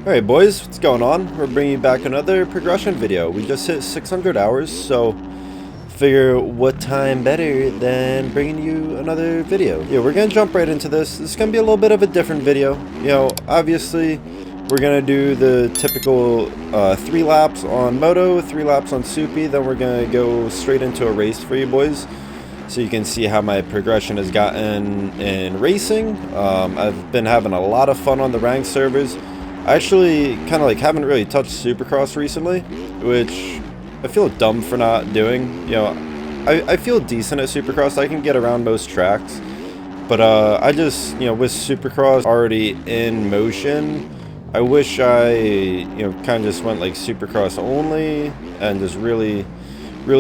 Alright boys, what's going on? We're bringing you back another progression video. We just hit 600 hours, so figure what time better than bringing you another video. Yeah, we're gonna jump right into this. This is gonna be a little bit of a different video. You know, obviously, we're gonna do the typical 3 laps on Moto, 3 laps on Soupy, then we're gonna go straight into a race for you boys. So you can see how my progression has gotten in racing. I've been having a lot of fun on the ranked servers. I actually kind of haven't really touched Supercross recently, which I feel dumb for not doing. You know, I feel decent at Supercross. I can get around most tracks, but I just, you know, with Supercross already in motion, I wish I, you know, kind of just went like Supercross only and just really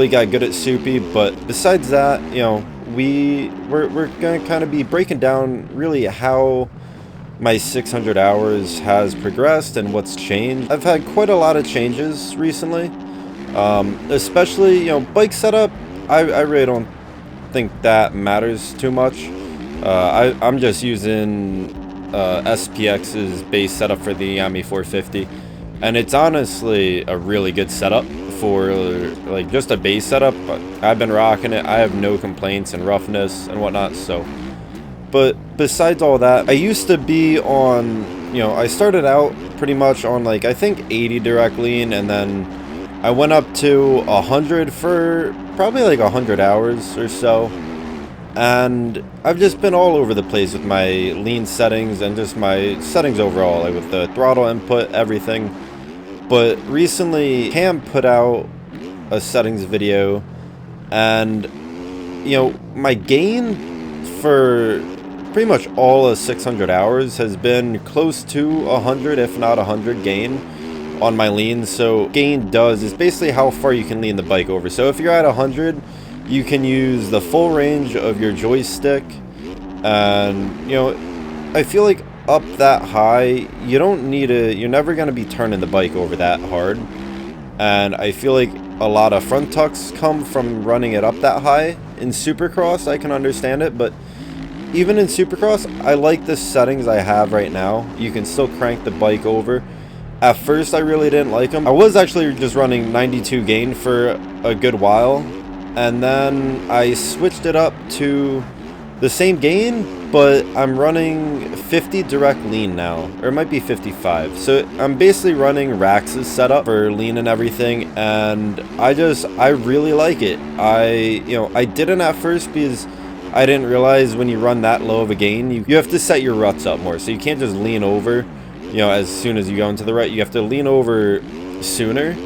got good at Soupy. But besides that, you know, we're gonna kind of be breaking down really how my 600 hours has progressed and what's changed. I've had quite a lot of changes recently, especially, you know, bike setup. I really don't think that matters too much. I'm just using SPX's base setup for the Yami 450, and it's honestly a really good setup for like just a base setup. I've been rocking it. I have no complaints and roughness and whatnot, so. But besides all that, I used to be on, you know, I started out pretty much on like, I think 80 direct lean, and then I went up to 100 for probably like 100 hours or so. And I've just been all over the place with my lean settings and just my settings overall, like with the throttle input, everything. But recently, Cam put out a settings video, and, you know, my gain for pretty much all of 600 hours has been close to 100, if not 100 gain on my lean. So gain is basically how far you can lean the bike over. So if you're at 100, you can use the full range of your joystick, and, you know, I feel like up that high, you don't need you're never going to be turning the bike over that hard. And I feel like a lot of front tucks come from running it up that high. In Supercross, I can understand it, but even in Supercross, I like the settings I have right now. You can still crank the bike over. At first, I really didn't like them. I was actually just running 92 gain for a good while, and then I switched it up to the same gain, but I'm running 50 direct lean now, or it might be 55. So I'm basically running Rax's setup for lean and everything, and I really like it. I didn't at first because I didn't realize when you run that low of a gain, you have to set your ruts up more. So you can't just lean over, you know, as soon as you go into the rut. You have to lean over sooner.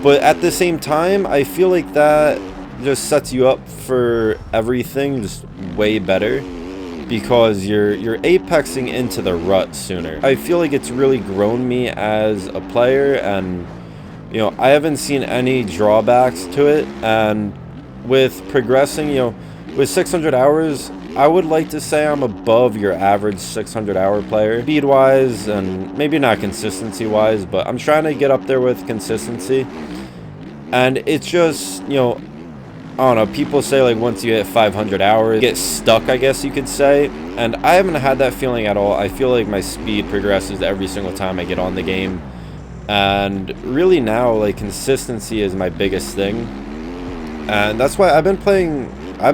But at the same time, I feel like that just sets you up for everything just way better, because you're apexing into the rut sooner. I feel like it's really grown me as a player, and, you know, I haven't seen any drawbacks to it. And with progressing, you know, with 600 hours, I would like to say I'm above your average 600-hour player, speed-wise, and maybe not consistency-wise, but I'm trying to get up there with consistency. And it's just, you know, I don't know, people say like once you hit 500 hours, you get stuck, I guess you could say. And I haven't had that feeling at all. I feel like my speed progresses every single time I get on the game. And really now, like, consistency is my biggest thing. And that's why I've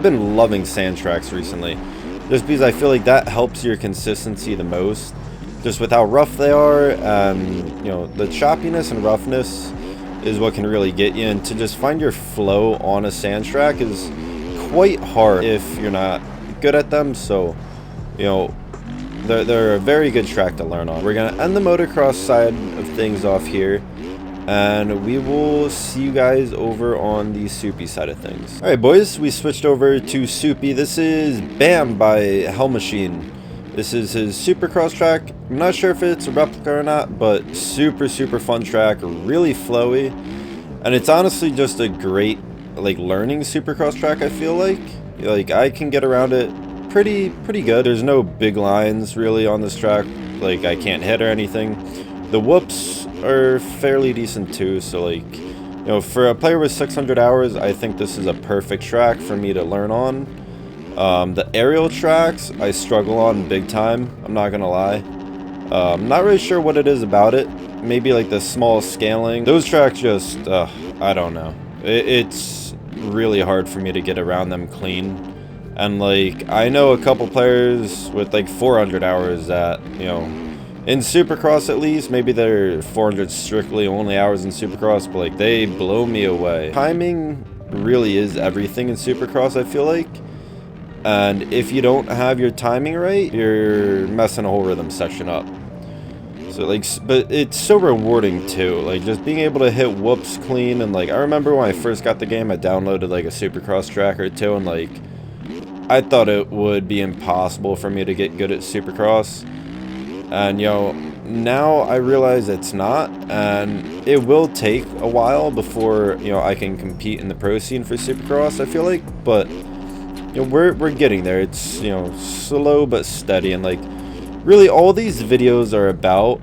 been loving sand tracks recently, just because I feel like that helps your consistency the most, just with how rough they are. And, you know, the choppiness and roughness is what can really get you, and to just find your flow on a sand track is quite hard if you're not good at them. So, you know, they're a very good track to learn on. We're gonna end the motocross side of things off here, and we will see you guys over on the Soupy side of things. Alright boys, we switched over to Soupy. This is Bam by Hell Machine. This is his Supercross track. I'm not sure if it's a replica or not, but super fun track, really flowy. And it's honestly just a great, like, learning Supercross track, I feel like. Like, I can get around it pretty good. There's no big lines really on this track. Like, I can't hit or anything. The whoops are fairly decent too, so, like, you know, for a player with 600 hours, I think this is a perfect track for me to learn on. The aerial tracks I struggle on big time, I'm not gonna lie. Not really sure what it is about it. Maybe like the small scaling. Those tracks just, I don't know. It's really hard for me to get around them clean. And like, I know a couple players with like 400 hours that, you know, in Supercross at least, maybe they're 400 strictly only hours in Supercross, but like they blow me away. Timing really is everything in Supercross, I feel like. And if you don't have your timing right, you're messing a whole rhythm section up. So like, but it's so rewarding too, like just being able to hit whoops clean. And like, I remember when I first got the game, I downloaded like a Supercross track or two, and like, I thought it would be impossible for me to get good at Supercross. And, you know, now I realize it's not, and it will take a while before, you know, I can compete in the pro scene for Supercross, I feel like. But, you know, we're getting there. It's, you know, slow but steady. And, like, really all these videos are about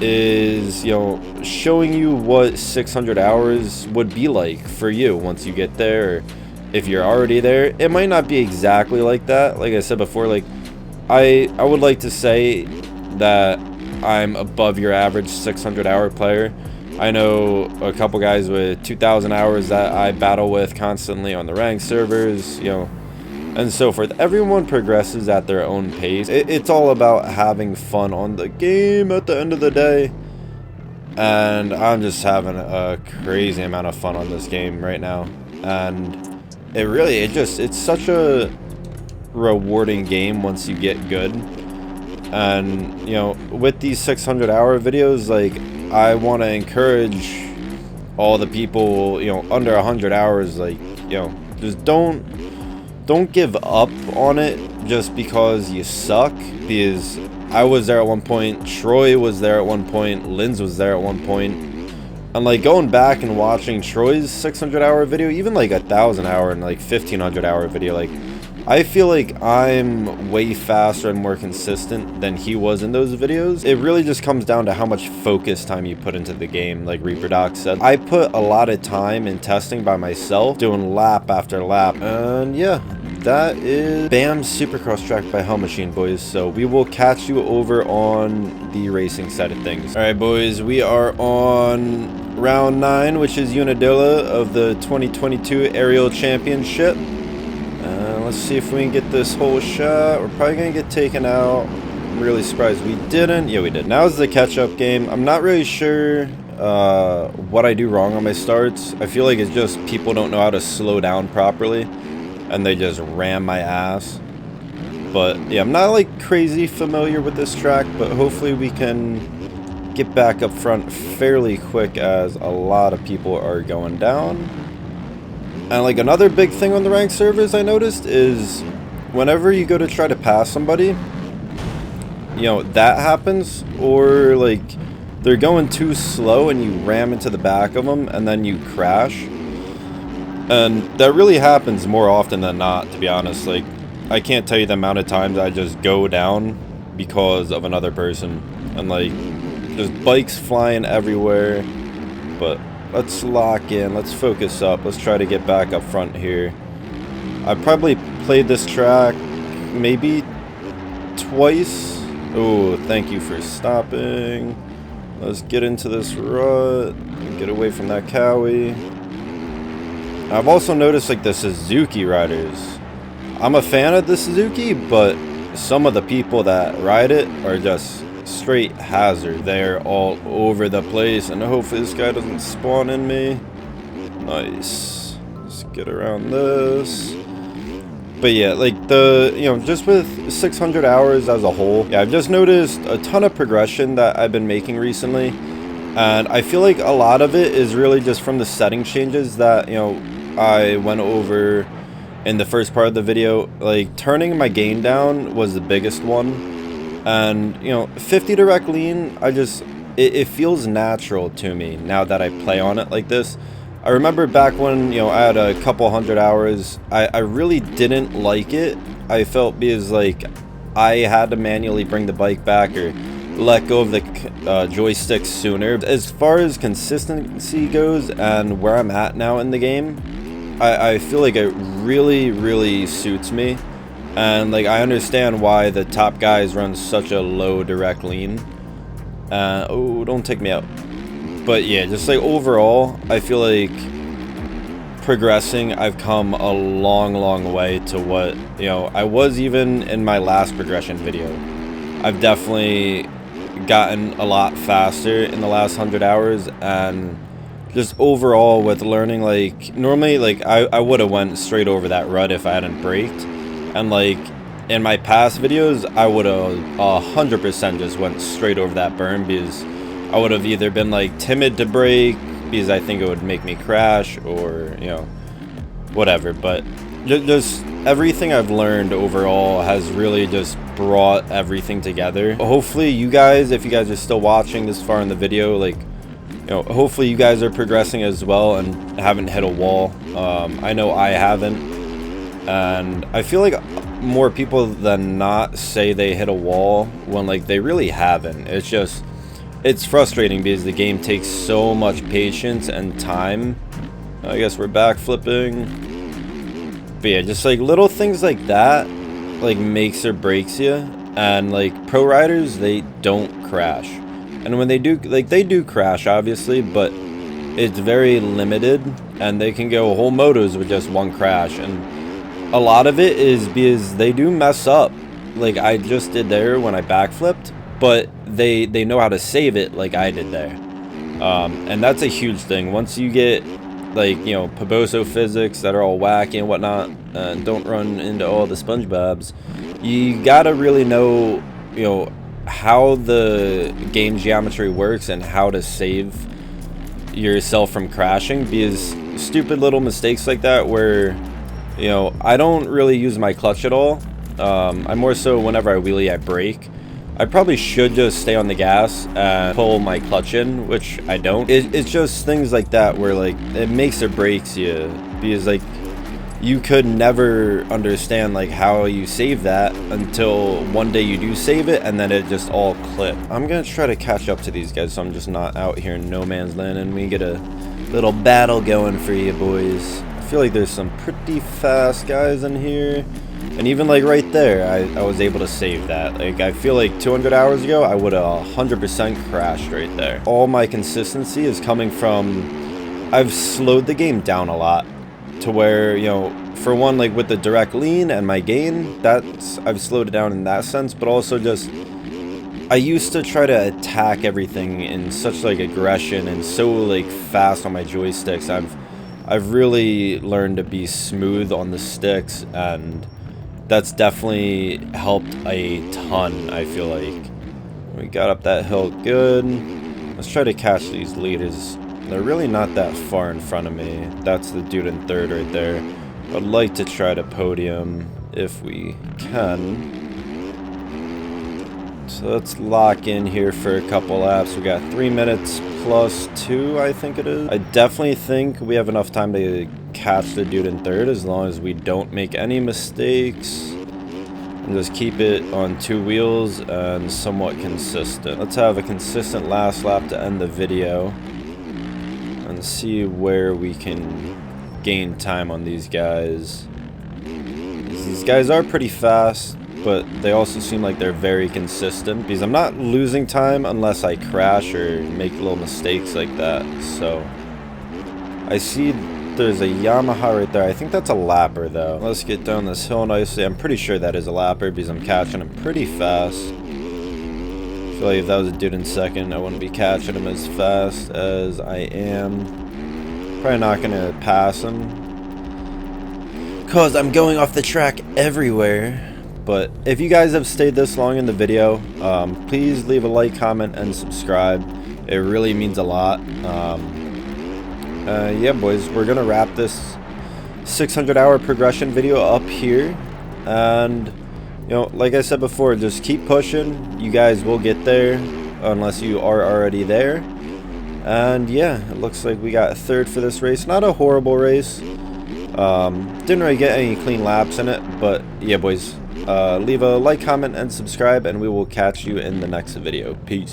is, you know, showing you what 600 hours would be like for you once you get there. Or if you're already there, it might not be exactly like that. Like I said before, like, I would like to say that I'm above your average 600 hour player. I know a couple guys with 2,000 hours that I battle with constantly on the ranked servers, you know, and so forth. Everyone progresses at their own pace. It's all about having fun on the game at the end of the day. And I'm just having a crazy amount of fun on this game right now. And it's such a rewarding game once you get good. And, you know, with these 600 hour videos, like, I want to encourage all the people, you know, under 100 hours, like, you know, just don't give up on it just because you suck. Because I was there at one point, Troy was there at one point, Linz was there at one point. And like, going back and watching Troy's 600 hour video, even like 1,000 hour and like 1,500 hour video, like, I feel like I'm way faster and more consistent than he was in those videos. It really just comes down to how much focus time you put into the game, like Reaper Doc said. I put a lot of time in testing by myself, doing lap after lap. And yeah, that is BAM's Supercross track by Hell Machine, boys. So we will catch you over on the racing side of things. All right, boys, we are on round 9, which is Unadilla of the 2022 Aerial Championship. Let's see if we can get this whole shot. We're probably going to get taken out. I'm really surprised we didn't. Yeah, we did. Now is the catch-up game. I'm not really sure what I do wrong on my starts. I feel like it's just people don't know how to slow down properly, and they just ram my ass. But yeah, I'm not like crazy familiar with this track, but hopefully we can get back up front fairly quick, as a lot of people are going down. And like, another big thing on the ranked servers I noticed is whenever you go to try to pass somebody, you know, that happens, or like they're going too slow and you ram into the back of them and then you crash. And that really happens more often than not, to be honest. Like, I can't tell you the amount of times I just go down because of another person, and like, there's bikes flying everywhere. But let's lock in, let's focus up, let's try to get back up front here. I probably played this track maybe twice. Oh, thank you for stopping. Let's get into this rut, get away from that Cowie. I've also noticed like the Suzuki riders. I'm a fan of the Suzuki, but some of the people that ride it are just straight hazard. They're all over the place, and hopefully this guy doesn't spawn in me. Nice. Let's get around this. But yeah, like you know, just with 600 hours as a whole, yeah, I've just noticed a ton of progression that I've been making recently, and I feel like a lot of it is really just from the setting changes that, you know, I went over in the first part of the video. Like, turning my gain down was the biggest one. And, you know, 50 direct lean, it feels natural to me now that I play on it like this. I remember back when, you know, I had a couple 100 hours, I really didn't like it. I felt because, like, I had to manually bring the bike back or let go of the joystick sooner. As far as consistency goes and where I'm at now in the game, I feel like it really, really suits me. And like, I understand why the top guys run such a low direct lean. Oh, don't take me out. But yeah, just like overall, I feel like progressing, I've come a long way to what, you know, I was even in my last progression video. I've definitely gotten a lot faster in the last 100 hours, and just overall with learning, like normally like I would have went straight over that rut if I hadn't braked, and like in my past videos I would have 100% just went straight over that berm, because I would have either been like timid to brake because I think it would make me crash, or you know, whatever. But just everything I've learned overall has really just brought everything together. Hopefully you guys, if you guys are still watching this far in the video, like, you know, hopefully you guys are progressing as well and haven't hit a wall. I know I haven't, and I feel like more people than not say they hit a wall when like they really haven't. It's just, it's frustrating because the game takes so much patience and time. I guess we're back flipping. But yeah, just like little things like that like makes or breaks you. And like pro riders, they don't crash. And when they do, like they do crash obviously, but it's very limited, and they can go whole motos with just one crash. And a lot of it is because they do mess up, like I just did there when I backflipped, but they know how to save it like I did there. And that's a huge thing. Once you get like, you know, Poboso physics that are all wacky and whatnot, don't run into all the SpongeBobs, you gotta really know, you know, how the game geometry works and how to save yourself from crashing, because stupid little mistakes like that where, you know, I don't really use my clutch at all. I more so, whenever I wheelie, I brake. I probably should just stay on the gas and pull my clutch in, which I don't. It's just things like that where like it makes or breaks you, because like you could never understand like how you save that until one day you do save it, and then it just all clip. I'm gonna try to catch up to these guys so I'm just not out here in no man's land and we get a little battle going for you boys. I feel like there's some pretty fast guys in here. And even like right there, I was able to save that. Like I feel like 200 hours ago, I would have 100% crashed right there. All my consistency is coming from, I've slowed the game down a lot to where, you know, for one, like with the direct lean and my gain, that's, I've slowed it down in that sense, but also just, I used to try to attack everything in such like aggression and so like fast on my joysticks. I've really learned to be smooth on the sticks, and that's definitely helped a ton, I feel like. We got up that hill good. Let's try to catch these leaders. They're really not that far in front of me. That's the dude in third right there. I'd like to try to podium if we can. So let's lock in here for a couple laps. We got 3 minutes plus 2, I think it is. I definitely think we have enough time to catch the dude in third, as long as we don't make any mistakes and just keep it on 2 wheels and somewhat consistent. Let's have a consistent last lap to end the video and see where we can gain time on these guys. These guys are pretty fast, but they also seem like they're very consistent, because I'm not losing time unless I crash or make little mistakes like that. So I see there's a Yamaha right there. I think that's a lapper though. Let's get down this hill nicely. I'm pretty sure that is a lapper because I'm catching him pretty fast. I feel like if that was a dude in second, I wouldn't be catching him as fast as I am. Probably not gonna pass him because I'm going off the track everywhere. But if you guys have stayed this long in the video, please leave a like, comment, and subscribe. It really means a lot. Yeah, boys, we're gonna wrap this 600-hour progression video up here, and you know, like I said before, just keep pushing. You guys will get there unless you are already there. And yeah, it looks like we got third for this race. Not a horrible race. Didn't really get any clean laps in it, but yeah, boys, leave a like, comment, and subscribe, and we will catch you in the next video. Peace.